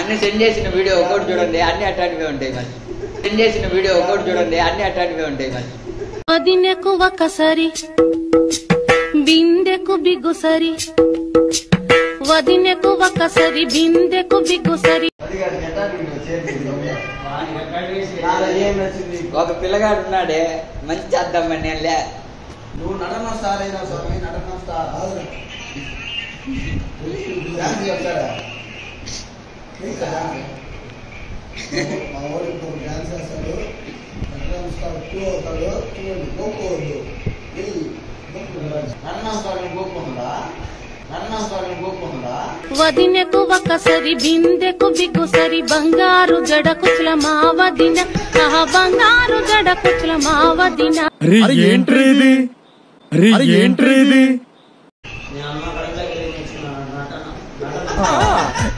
అన్ని సెండ్ చేసిన వీడియో ఒకటి చూడండి, అన్ని అట్లాంటివే ఉంటాయి మరి. సెండ్ చేసిన వీడియో ఒకటి చూడండి, అన్ని అట్లాంటివే ఉంటాయి మరి. వదినెకు ఒకసారి బిందెకు బిగుసరి, వదినెకు ఒకసారి బిందెకు బిగుసరి. ఒక పిల్లగాడు ఉన్నాడే, మంచి చేద్దామని నేను లే. నువ్వు నటన స్టార్ అయినా స్వామి, నటన స్టార్ డాన్స్ చేస్తాడా? మా ఊరు ఇప్పుడు డాన్స్ చేస్తాడు, నటన స్టార్ 2 అవుతాడు. గోకోడు నటన స్టార్ గోకుండా, నటన స్టార్ గోకుండా. వదినెకు ఒకసారి బిందెకు బిగుసరి, బంగారు జడ కుచ్ల మా వదిన, బంగారు జడ కుచ్ల మా వదిన. Entry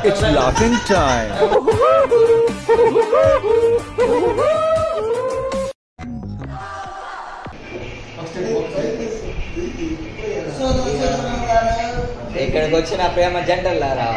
It's laughing time. ఇక్కడికి వచ్చిన ప్రేమ జంటలారా,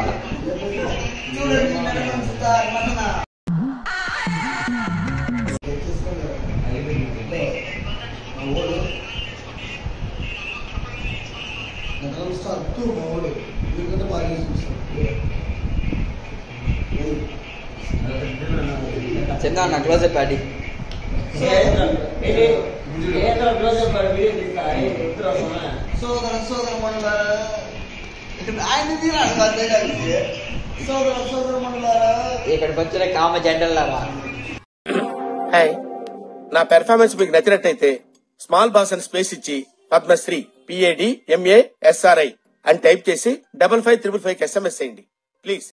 చిన్న నా క్లోజప్ పాడి ఇక్కడికి వచ్చిన కామ జంటలారా. హాయ్, నా పెర్ఫార్మెన్స్ మీకు నచ్చినట్టయితే స్మాల్ బాస్ అని స్పేస్ ఇచ్చి పద్మశ్రీ PADMASRI అని టైప్ చేసి 5555 SMS చేయండి ప్లీజ్.